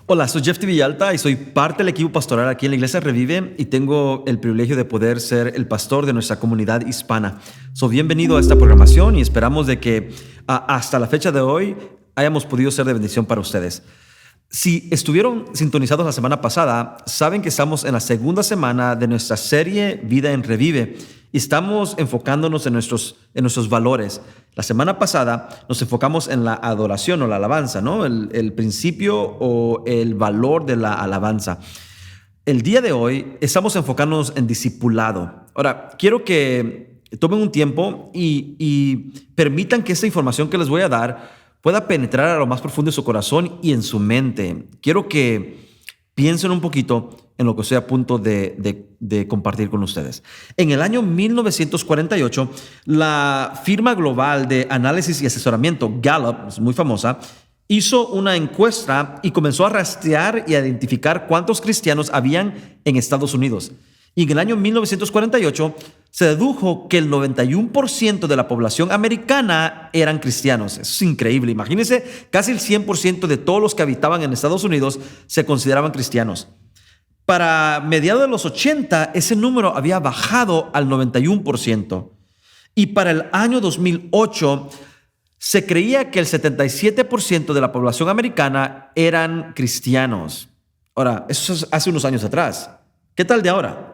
Hola, soy Jeff Villalta y soy parte del equipo pastoral aquí en la Iglesia Revive y tengo el privilegio de poder ser el pastor de nuestra comunidad hispana. Bienvenido a esta programación y esperamos de que hasta la fecha de hoy hayamos podido ser de bendición para ustedes. Si estuvieron sintonizados la semana pasada, saben que estamos en la segunda semana de nuestra serie Vida en Revive y estamos enfocándonos en nuestros valores. La semana pasada nos enfocamos en la adoración o la alabanza, ¿no? El principio o el valor de la alabanza. El día de hoy estamos enfocándonos en discipulado. Ahora, quiero que tomen un tiempo y permitan que esta información que les voy a dar pueda penetrar a lo más profundo de su corazón y en su mente. Quiero que piensen un poquito en lo que estoy a punto de compartir con ustedes. En el año 1948, la firma global de análisis y asesoramiento Gallup, es muy famosa, hizo una encuesta y comenzó a rastrear y a identificar cuántos cristianos habían en Estados Unidos. Y en el año 1948 se dedujo que el 91% de la población americana eran cristianos. Eso es increíble. Imagínense, casi el 100% de todos los que habitaban en Estados Unidos se consideraban cristianos. Para mediados de los 80, ese número había bajado al 91%. Y para el año 2008, se creía que el 77% de la población americana eran cristianos. Ahora, eso es hace unos años atrás. ¿Qué tal de ahora?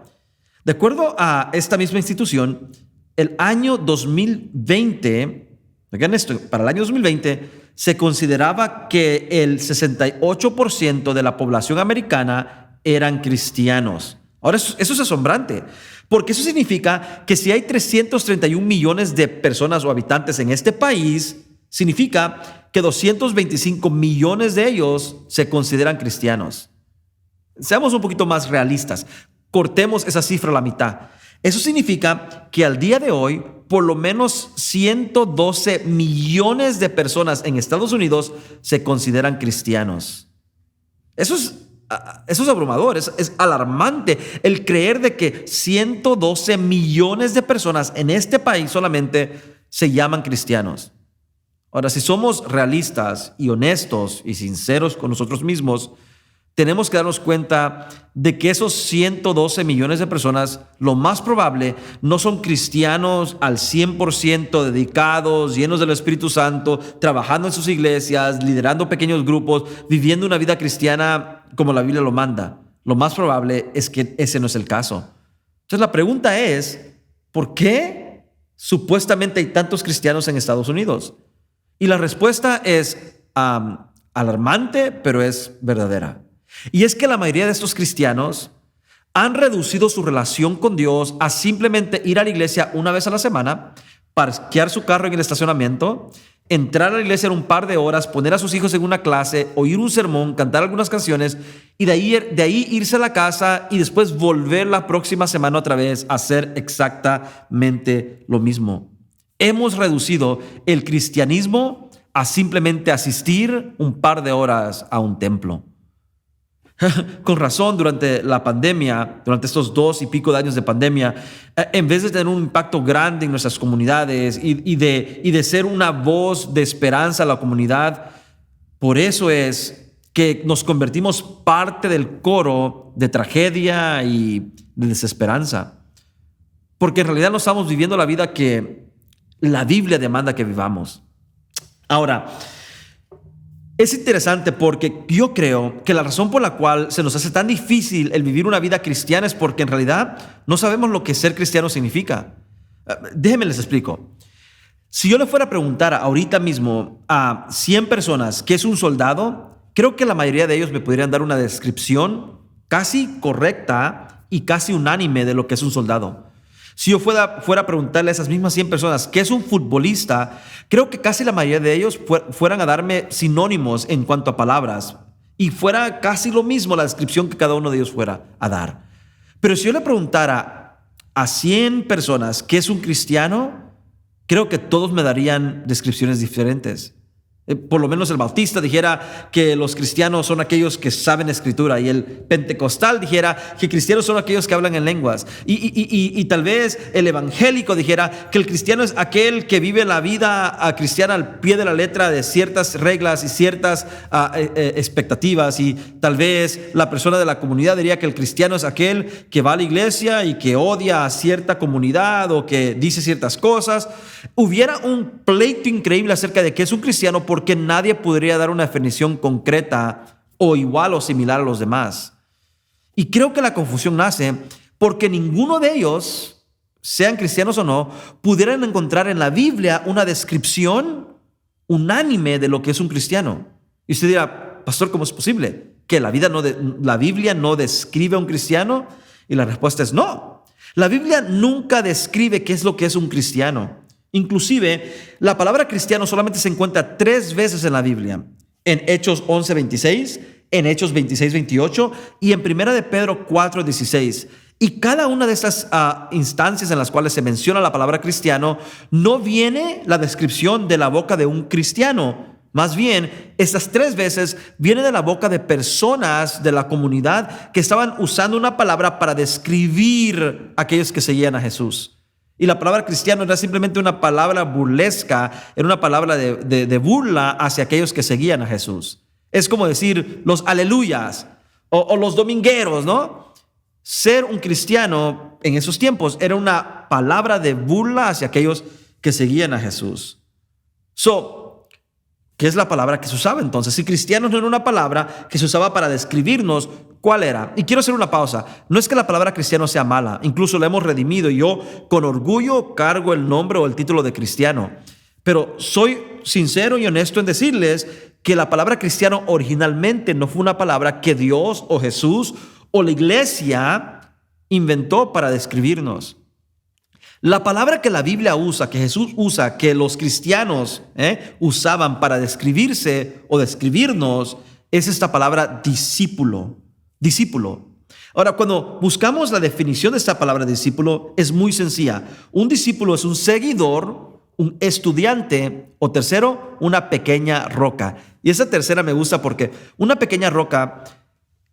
De acuerdo a esta misma institución, el año 2020, oigan esto, para el año 2020 se consideraba que el 68% de la población americana eran cristianos. Ahora, eso es asombrante, porque eso significa que si hay 331 millones de personas o habitantes en este país, significa que 225 millones de ellos se consideran cristianos. Seamos un poquito más realistas. Cortemos esa cifra a la mitad. Eso significa que al día de hoy, por lo menos 112 millones de personas en Estados Unidos se consideran cristianos. Eso es abrumador, es alarmante el creer de que 112 millones de personas en este país solamente se llaman cristianos. Ahora, si somos realistas y honestos y sinceros con nosotros mismos, tenemos que darnos cuenta de que esos 112 millones de personas, lo más probable, no son cristianos al 100% dedicados, llenos del Espíritu Santo, trabajando en sus iglesias, liderando pequeños grupos, viviendo una vida cristiana como la Biblia lo manda. Lo más probable es que ese no es el caso. Entonces la pregunta es, ¿por qué supuestamente hay tantos cristianos en Estados Unidos? Y la respuesta es alarmante, pero es verdadera. Y es que la mayoría de estos cristianos han reducido su relación con Dios a simplemente ir a la iglesia una vez a la semana, parquear su carro en el estacionamiento, entrar a la iglesia en un par de horas, poner a sus hijos en una clase, oír un sermón, cantar algunas canciones y de ahí irse a la casa y después volver la próxima semana otra vez a hacer exactamente lo mismo. Hemos reducido el cristianismo a simplemente asistir un par de horas a un templo. Con razón, durante la pandemia, durante estos 2 y pico de años de pandemia, en vez de tener un impacto grande en nuestras comunidades y de ser una voz de esperanza a la comunidad, por eso es que nos convertimos parte del coro de tragedia y de desesperanza. Porque en realidad no estamos viviendo la vida que la Biblia demanda que vivamos. Ahora, es interesante porque yo creo que la razón por la cual se nos hace tan difícil el vivir una vida cristiana es porque en realidad no sabemos lo que ser cristiano significa. Déjenme les explico. Si yo le fuera a preguntar ahorita mismo a 100 personas qué es un soldado, creo que la mayoría de ellos me podrían dar una descripción casi correcta y casi unánime de lo que es un soldado. Si yo fuera a preguntarle a esas mismas 100 personas qué es un futbolista, creo que casi la mayoría de ellos fueran a darme sinónimos en cuanto a palabras y fuera casi lo mismo la descripción que cada uno de ellos fuera a dar. Pero si yo le preguntara a 100 personas qué es un cristiano, creo que todos me darían descripciones diferentes. Por lo menos el bautista dijera que los cristianos son aquellos que saben escritura, y el pentecostal dijera que cristianos son aquellos que hablan en lenguas, y tal vez el evangélico dijera que el cristiano es aquel que vive la vida cristiana al pie de la letra de ciertas reglas y ciertas expectativas, y tal vez la persona de la comunidad diría que el cristiano es aquel que va a la iglesia y que odia a cierta comunidad o que dice ciertas cosas. Hubiera un pleito increíble acerca de qué es un cristiano, porque nadie podría dar una definición concreta o igual o similar a los demás. Y creo que la confusión nace porque ninguno de ellos, sean cristianos o no, pudieran encontrar en la Biblia una descripción unánime de lo que es un cristiano. Y usted dirá, pastor, ¿cómo es posible que la Biblia no describe a un cristiano? Y la respuesta es no. La Biblia nunca describe qué es lo que es un cristiano. Inclusive, la palabra cristiano solamente se encuentra 3 veces en la Biblia: en Hechos 11:26, en Hechos 26:28 y en 1 de Pedro 4:16. Y cada una de estas instancias en las cuales se menciona la palabra cristiano, no viene la descripción de la boca de un cristiano. Más bien, estas 3 veces viene de la boca de personas de la comunidad que estaban usando una palabra para describir a aquellos que seguían a Jesús. Y la palabra cristiano era simplemente una palabra burlesca, era una palabra de burla hacia aquellos que seguían a Jesús. Es como decir los aleluyas o los domingueros, ¿no? Ser un cristiano en esos tiempos era una palabra de burla hacia aquellos que seguían a Jesús. ¿Qué es la palabra que se usaba entonces? Si cristianos no era una palabra que se usaba para describirnos, ¿cuál era? Y quiero hacer una pausa. No es que la palabra cristiano sea mala, incluso la hemos redimido y yo con orgullo cargo el nombre o el título de cristiano. Pero soy sincero y honesto en decirles que la palabra cristiano originalmente no fue una palabra que Dios o Jesús o la iglesia inventó para describirnos. La palabra que la Biblia usa, que Jesús usa, que los cristianos usaban para describirse o describirnos, es esta palabra discípulo. Discípulo. Ahora, cuando buscamos la definición de esta palabra discípulo, es muy sencilla. Un discípulo es un seguidor, un estudiante, o tercero, una pequeña roca. Y esa tercera me gusta porque una pequeña roca,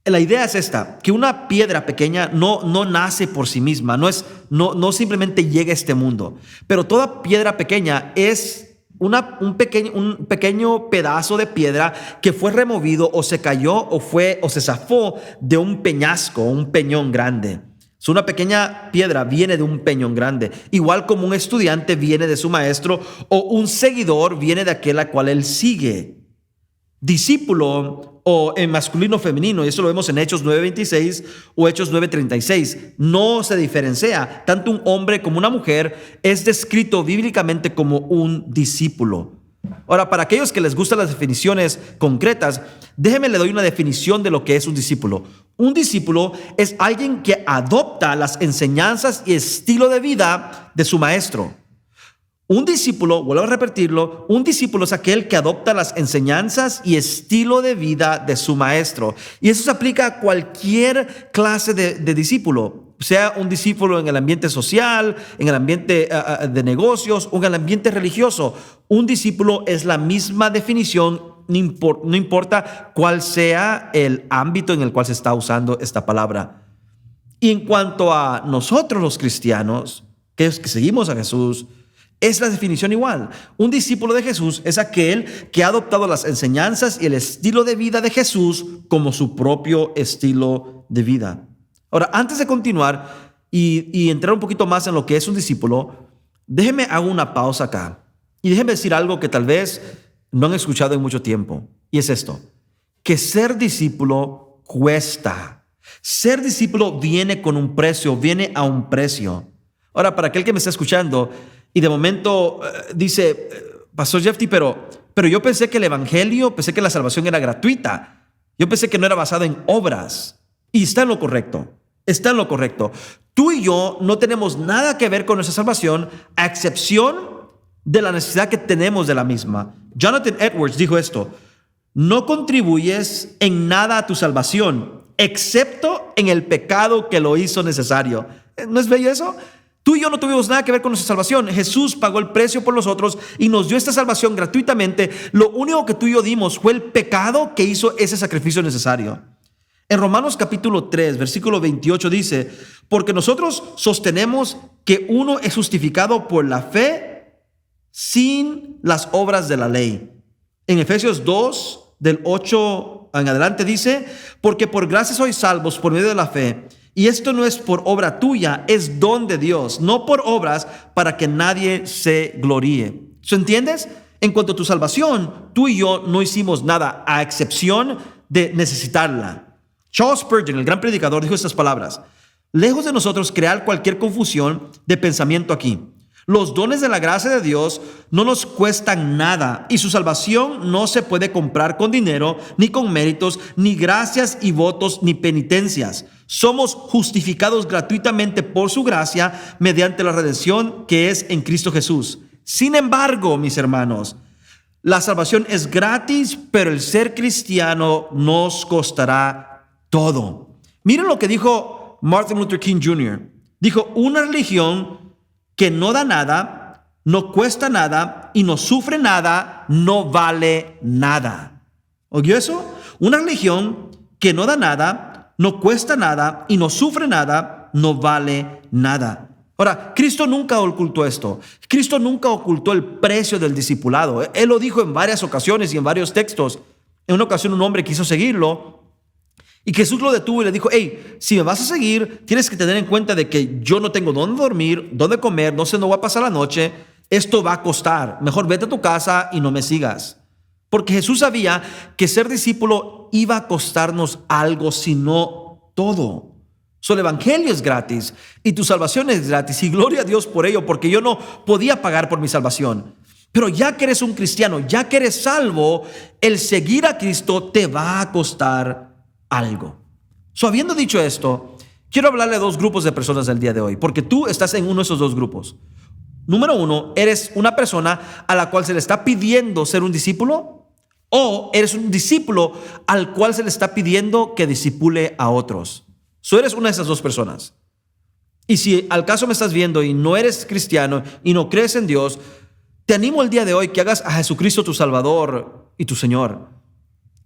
la idea es esta, que una piedra pequeña no nace por sí misma, no simplemente llega a este mundo, pero toda piedra pequeña es un pequeño pedazo de piedra que fue removido o se cayó o se zafó de un peñasco, un peñón grande. Una pequeña piedra viene de un peñón grande, igual como un estudiante viene de su maestro o un seguidor viene de aquel a cual él sigue. Discípulo, o en masculino o femenino, y eso lo vemos en Hechos 9:26 o Hechos 9:36, no se diferencia. Tanto un hombre como una mujer es descrito bíblicamente como un discípulo. Ahora, para aquellos que les gustan las definiciones concretas, déjenme le doy una definición de lo que es un discípulo. Un discípulo es alguien que adopta las enseñanzas y estilo de vida de su maestro. Un discípulo, vuelvo a repetirlo, un discípulo es aquel que adopta las enseñanzas y estilo de vida de su maestro. Y eso se aplica a cualquier clase de discípulo, sea un discípulo en el ambiente social, en el ambiente de negocios o en el ambiente religioso. Un discípulo es la misma definición, no importa cuál sea el ámbito en el cual se está usando esta palabra. Y en cuanto a nosotros los cristianos, que seguimos a Jesús, es la definición igual. Un discípulo de Jesús es aquel que ha adoptado las enseñanzas y el estilo de vida de Jesús como su propio estilo de vida. Ahora, antes de continuar y entrar un poquito más en lo que es un discípulo, déjeme hago una pausa acá y déjeme decir algo que tal vez no han escuchado en mucho tiempo, y es esto: que ser discípulo cuesta. Ser discípulo viene con un precio, viene a un precio. Ahora, para aquel que me está escuchando y de momento dice, Pastor Jeffy, pero yo pensé que el evangelio, pensé que la salvación era gratuita. Yo pensé que no era basada en obras. Y está en lo correcto. Está en lo correcto. Tú y yo no tenemos nada que ver con nuestra salvación, a excepción de la necesidad que tenemos de la misma. Jonathan Edwards dijo esto: no contribuyes en nada a tu salvación, excepto en el pecado que lo hizo necesario. ¿No es bello eso? Tú y yo no tuvimos nada que ver con nuestra salvación. Jesús pagó el precio por nosotros y nos dio esta salvación gratuitamente. Lo único que tú y yo dimos fue el pecado que hizo ese sacrificio necesario. En Romanos capítulo 3, versículo 28 dice: porque nosotros sostenemos que uno es justificado por la fe sin las obras de la ley. En Efesios 2, del 8 en adelante dice: porque por gracia sois salvos por medio de la fe. Y esto no es por obra tuya, es don de Dios, no por obras, para que nadie se gloríe. ¿Entiendes? En cuanto a tu salvación, tú y yo no hicimos nada, a excepción de necesitarla. Charles Spurgeon, el gran predicador, dijo estas palabras: lejos de nosotros crear cualquier confusión de pensamiento aquí. Los dones de la gracia de Dios no nos cuestan nada y su salvación no se puede comprar con dinero, ni con méritos, ni gracias y votos, ni penitencias. Somos justificados gratuitamente por su gracia mediante la redención que es en Cristo Jesús. Sin embargo, mis hermanos, la salvación es gratis, pero el ser cristiano nos costará todo. Miren lo que dijo Martin Luther King Jr. Dijo: una religión que no da nada, no cuesta nada y no sufre nada, no vale nada. ¿Oyó eso? Una religión que no da nada, no cuesta nada y no sufre nada, no vale nada. Ahora, Cristo nunca ocultó esto. Cristo nunca ocultó el precio del discipulado. Él lo dijo en varias ocasiones y en varios textos. En una ocasión un hombre quiso seguirlo y Jesús lo detuvo y le dijo: hey, si me vas a seguir, tienes que tener en cuenta de que yo no tengo dónde dormir, dónde comer, no sé dónde voy a pasar la noche. Esto va a costar. Mejor vete a tu casa y no me sigas. Porque Jesús sabía que ser discípulo iba a costarnos algo, si no todo. El evangelio es gratis y tu salvación es gratis, y gloria a Dios por ello, porque yo no podía pagar por mi salvación. Pero ya que eres un cristiano, ya que eres salvo, el seguir a Cristo te va a costar algo. Habiendo dicho esto, quiero hablarle a dos grupos de personas del día de hoy, porque tú estás en uno de esos dos grupos. Número uno, eres una persona a la cual se le está pidiendo ser un discípulo, o eres un discípulo al cual se le está pidiendo que discipule a otros. Eres una de esas dos personas. Y si al caso me estás viendo y no eres cristiano y no crees en Dios, te animo el día de hoy que hagas a Jesucristo tu Salvador y tu Señor.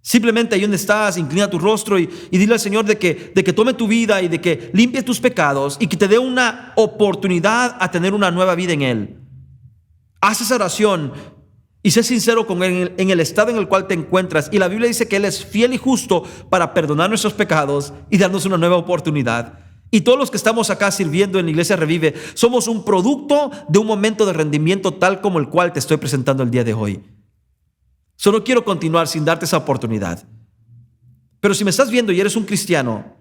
Simplemente ahí donde estás, inclina tu rostro y dile al Señor de que tome tu vida y de que limpie tus pecados y que te dé una oportunidad a tener una nueva vida en Él. Haz esa oración y sé sincero con Él en el estado en el cual te encuentras. Y la Biblia dice que Él es fiel y justo para perdonar nuestros pecados y darnos una nueva oportunidad. Y todos los que estamos acá sirviendo en la Iglesia Revive somos un producto de un momento de rendimiento tal como el cual te estoy presentando el día de hoy. Solo quiero continuar sin darte esa oportunidad. Pero si me estás viendo y eres un cristiano,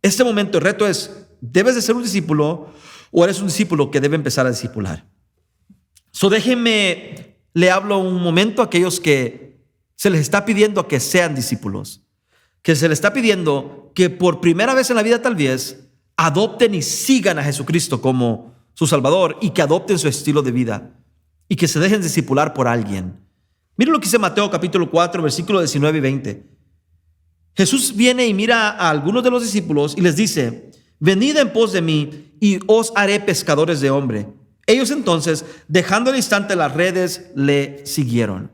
este momento el reto es: ¿debes de ser un discípulo o eres un discípulo que debe empezar a discipular? Déjenme, le hablo un momento a aquellos que se les está pidiendo que sean discípulos, que se les está pidiendo que por primera vez en la vida tal vez adopten y sigan a Jesucristo como su Salvador, y que adopten su estilo de vida y que se dejen discipular por alguien. Miren lo que dice Mateo capítulo 4, versículos 19 y 20. Jesús viene y mira a algunos de los discípulos y les dice: venid en pos de mí y os haré pescadores de hombre. Ellos entonces, dejando al instante las redes, le siguieron.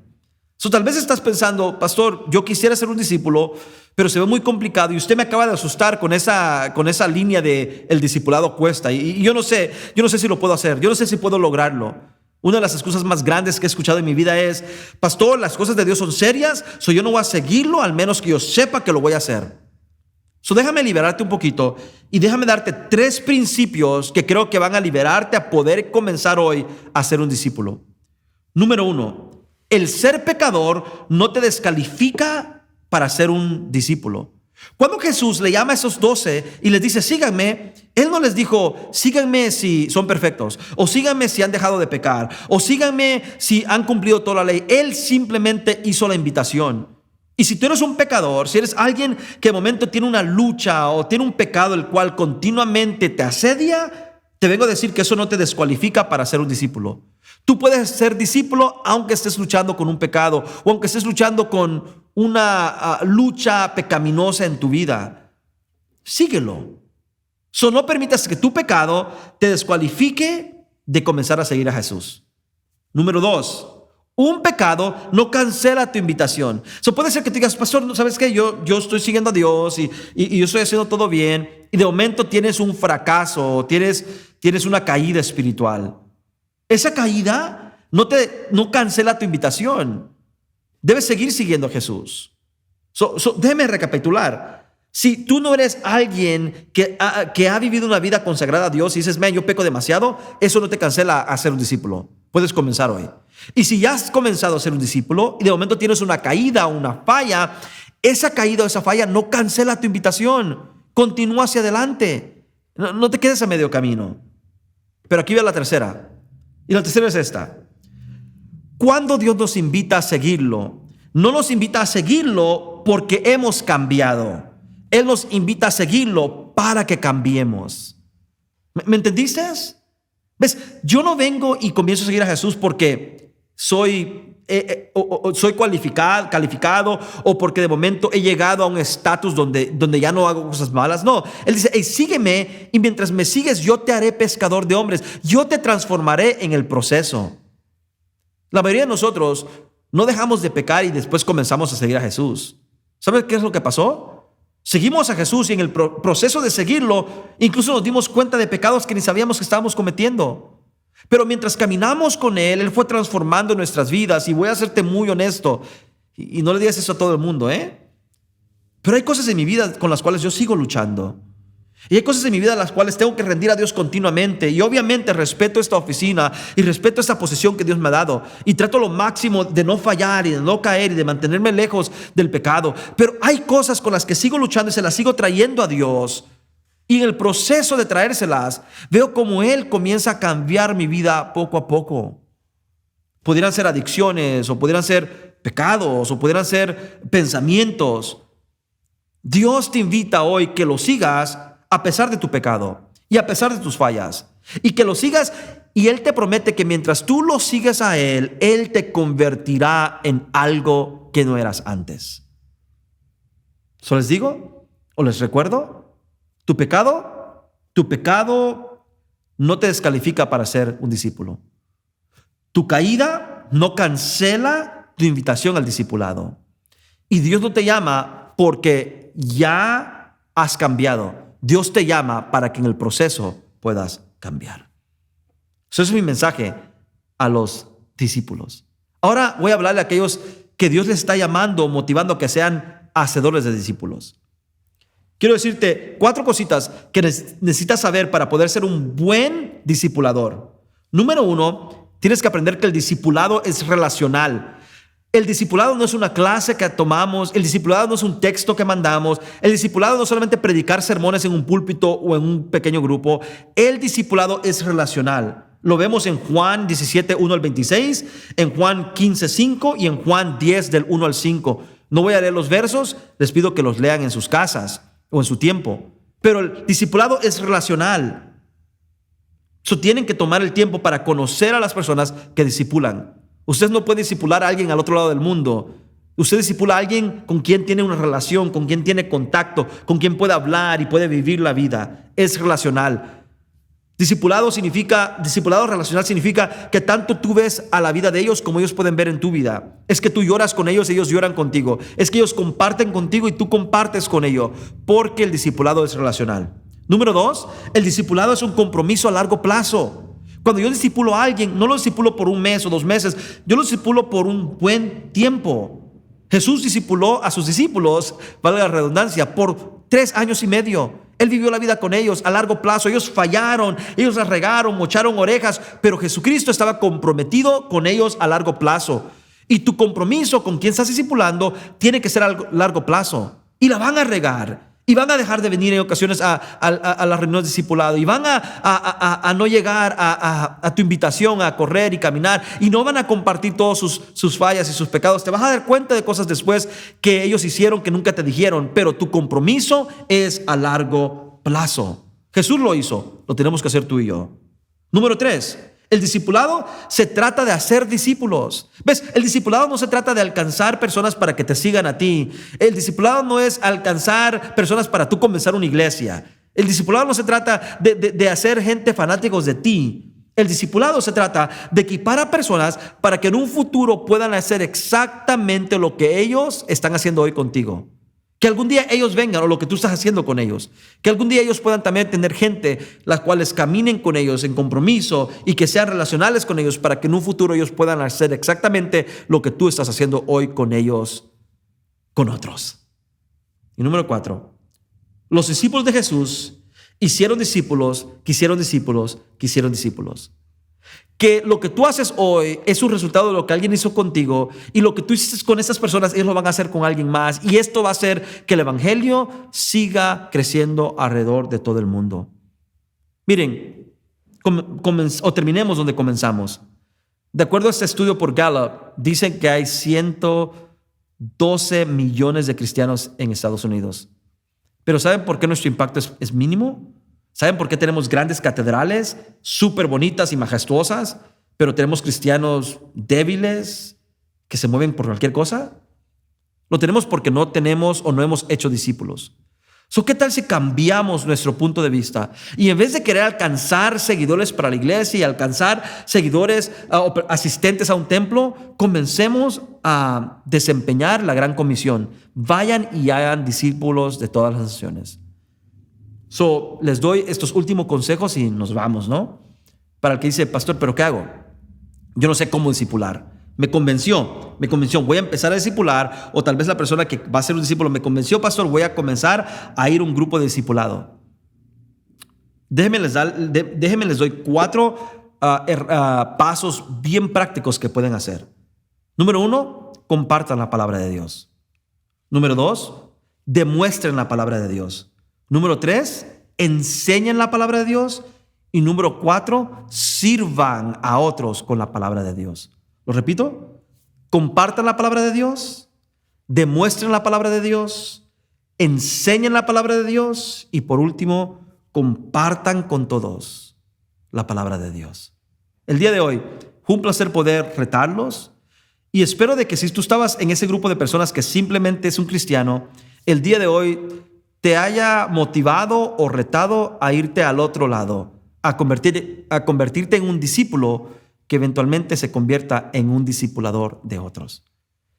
Tal vez estás pensando: pastor, yo quisiera ser un discípulo, pero se ve muy complicado y usted me acaba de asustar con esa línea de el discipulado cuesta, y yo no sé si lo puedo hacer, yo no sé si puedo lograrlo. Una de las excusas más grandes que he escuchado en mi vida es: pastor, las cosas de Dios son serias, yo no voy a seguirlo al menos que yo sepa que lo voy a hacer. Déjame liberarte un poquito y déjame darte 3 principios que creo que van a liberarte a poder comenzar hoy a ser un discípulo. Número 1, el ser pecador no te descalifica para ser un discípulo. Cuando Jesús le llama a esos 12 y les dice: síganme, Él no les dijo: síganme si son perfectos, o síganme si han dejado de pecar, o síganme si han cumplido toda la ley. Él simplemente hizo la invitación. Y si tú eres un pecador, si eres alguien que de momento tiene una lucha o tiene un pecado el cual continuamente te asedia, te vengo a decir que eso no te descualifica para ser un discípulo. Tú puedes ser discípulo aunque estés luchando con un pecado o aunque estés luchando con una lucha pecaminosa en tu vida. Síguelo. No permitas que tu pecado te descualifique de comenzar a seguir a Jesús. Número 2, un pecado no cancela tu invitación. Puede ser que te digas, pastor, ¿no sabes qué? Yo estoy siguiendo a Dios y yo estoy haciendo todo bien, y de momento tienes un fracaso, tienes una caída espiritual. Esa caída no cancela tu invitación. Debes seguir siguiendo a Jesús. Déjame recapitular. Si tú no eres alguien que ha vivido una vida consagrada a Dios y dices, yo peco demasiado, eso no te cancela a ser un discípulo. Puedes comenzar hoy. Y si ya has comenzado a ser un discípulo y de momento tienes una caída, una falla, esa caída o esa falla no cancela tu invitación. Continúa hacia adelante. No te quedes a medio camino. Pero aquí va la tercera. Y la tercera es esta. Cuando Dios nos invita a seguirlo, no nos invita a seguirlo porque hemos cambiado. Él nos invita a seguirlo para que cambiemos. ¿Me entendiste? ¿Ves? Yo no vengo y comienzo a seguir a Jesús porque soy calificado o porque de momento he llegado a un estatus donde ya no hago cosas malas. No, Él dice, hey, sígueme, y mientras me sigues yo te haré pescador de hombres. Yo te transformaré en el proceso. La mayoría de nosotros no dejamos de pecar y después comenzamos a seguir a Jesús. ¿Sabes qué es lo que pasó? Seguimos a Jesús y en el proceso de seguirlo, incluso nos dimos cuenta de pecados que ni sabíamos que estábamos cometiendo. Pero mientras caminamos con Él, Él fue transformando nuestras vidas. Y voy a serte muy honesto, y no le digas eso a todo el mundo, pero hay cosas en mi vida con las cuales yo sigo luchando. Y hay cosas en mi vida a las cuales tengo que rendir a Dios continuamente. Y obviamente respeto esta oficina y respeto esta posición que Dios me ha dado. Y trato lo máximo de no fallar y de no caer y de mantenerme lejos del pecado. Pero hay cosas con las que sigo luchando y se las sigo trayendo a Dios. Y en el proceso de traérselas, veo cómo Él comienza a cambiar mi vida poco a poco. Pudieran ser adicciones, o pudieran ser pecados, o pudieran ser pensamientos. Dios te invita hoy que lo sigas a pesar de tu pecado y a pesar de tus fallas, y que lo sigas, y Él te promete que mientras tú lo sigues a Él, Él te convertirá en algo que no eras antes. ¿Les digo o les recuerdo? Tu pecado no te descalifica para ser un discípulo. Tu caída no cancela tu invitación al discipulado. Y Dios no te llama porque ya has cambiado. Dios te llama para que en el proceso puedas cambiar. Ese es mi mensaje a los discípulos. Ahora voy a hablarle a aquellos que Dios les está llamando, motivando a que sean hacedores de discípulos. Quiero decirte 4 cositas que necesitas saber para poder ser un buen discipulador. Número 1, tienes que aprender que el discipulado es relacional. El discipulado no es una clase que tomamos, el discipulado no es un texto que mandamos, el discipulado no es solamente predicar sermones en un púlpito o en un pequeño grupo. El discipulado es relacional. Lo vemos en Juan 17, 1 al 26, en Juan 15, 5 y en Juan 10 del 1 al 5. No voy a leer los versos, les pido que los lean en sus casas o en su tiempo. Pero el discipulado es relacional. Tienen que tomar el tiempo para conocer a las personas que discipulan. Usted no puede discipular a alguien al otro lado del mundo. Usted discipula a alguien con quien tiene una relación, con quien tiene contacto, con quien puede hablar y puede vivir la vida. Es relacional. Discipulado relacional significa que tanto tú ves a la vida de ellos como ellos pueden ver en tu vida. Es que tú lloras con ellos, ellos lloran contigo. Es que ellos comparten contigo y tú compartes con ellos, porque el discipulado es relacional. Número 2, el discipulado es un compromiso a largo plazo. Cuando yo discipulo a alguien, no lo discipulo por 1 mes o 2 meses, yo lo discipulo por un buen tiempo. Jesús discipuló a sus discípulos, valga la redundancia, por 3 años y medio. Él vivió la vida con ellos a largo plazo. Ellos fallaron, ellos la regaron, mocharon orejas, pero Jesucristo estaba comprometido con ellos a largo plazo. Y tu compromiso con quien estás discipulando tiene que ser a largo plazo. Y la van a regar. Y van a dejar de venir en ocasiones a las reuniones de discipulado. Y van a no llegar a tu invitación a correr y caminar. Y no van a compartir todas sus fallas y sus pecados. Te vas a dar cuenta de cosas después que ellos hicieron que nunca te dijeron. Pero tu compromiso es a largo plazo. Jesús lo hizo. Lo tenemos que hacer tú y yo. Número 3. El discipulado se trata de hacer discípulos. ¿Ves? El discipulado no se trata de alcanzar personas para que te sigan a ti. El discipulado no es alcanzar personas para tú comenzar una iglesia. El discipulado no se trata de hacer gente fanáticos de ti. El discipulado se trata de equipar a personas para que en un futuro puedan hacer exactamente lo que ellos están haciendo hoy contigo. Que algún día ellos vengan, o lo que tú estás haciendo con ellos. Que algún día ellos puedan también tener gente, las cuales caminen con ellos en compromiso y que sean relacionales con ellos, para que en un futuro ellos puedan hacer exactamente lo que tú estás haciendo hoy con ellos, con otros. Y número 4, los discípulos de Jesús hicieron discípulos, que hicieron discípulos, que hicieron discípulos. Que lo que tú haces hoy es un resultado de lo que alguien hizo contigo, y lo que tú hiciste con estas personas, ellos lo van a hacer con alguien más, y esto va a hacer que el evangelio siga creciendo alrededor de todo el mundo. Miren, terminemos donde comenzamos. De acuerdo a este estudio por Gallup, dicen que hay 112 millones de cristianos en Estados Unidos. Pero ¿saben por qué nuestro impacto es mínimo? ¿Saben por qué tenemos grandes catedrales súper bonitas y majestuosas, pero tenemos cristianos débiles que se mueven por cualquier cosa? Lo tenemos porque no tenemos o no hemos hecho discípulos. ¿Qué tal si cambiamos nuestro punto de vista? Y en vez de querer alcanzar seguidores para la iglesia y alcanzar seguidores o asistentes a un templo, comencemos a desempeñar la gran comisión. Vayan y hagan discípulos de todas las naciones. Les doy estos últimos consejos y nos vamos, ¿no? Para el que dice, pastor, ¿pero qué hago? Yo no sé cómo discipular. Me convenció, voy a empezar a discipular, o tal vez la persona que va a ser un discípulo me convenció, pastor, voy a comenzar a ir a un grupo de discipulado. Déjenme les doy 4 pasos bien prácticos que pueden hacer. Número 1, compartan la palabra de Dios. Número 2, demuestren la palabra de Dios. Número 3, enseñen la palabra de Dios. Y número 4, sirvan a otros con la palabra de Dios. Lo repito, compartan la palabra de Dios, demuestren la palabra de Dios, enseñen la palabra de Dios y por último, compartan con todos la palabra de Dios. El día de hoy fue un placer poder retarlos y espero de que si tú estabas en ese grupo de personas que simplemente es un cristiano, el día de hoy te haya motivado o retado a irte al otro lado, a convertirte en un discípulo que eventualmente se convierta en un discipulador de otros.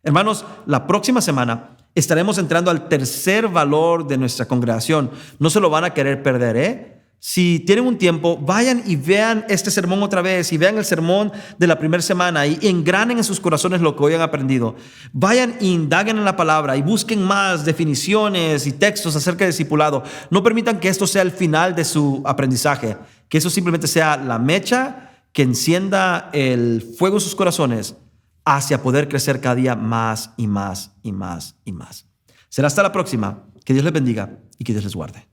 Hermanos, la próxima semana estaremos entrando al tercer valor de nuestra congregación. No se lo van a querer perder, ¿eh? Si tienen un tiempo, vayan y vean este sermón otra vez y vean el sermón de la primera semana y engranen en sus corazones lo que hoy han aprendido. Vayan e indaguen en la palabra y busquen más definiciones y textos acerca de discipulado. No permitan que esto sea el final de su aprendizaje, que eso simplemente sea la mecha que encienda el fuego en sus corazones hacia poder crecer cada día más y más y más y más. Será hasta la próxima. Que Dios les bendiga y que Dios les guarde.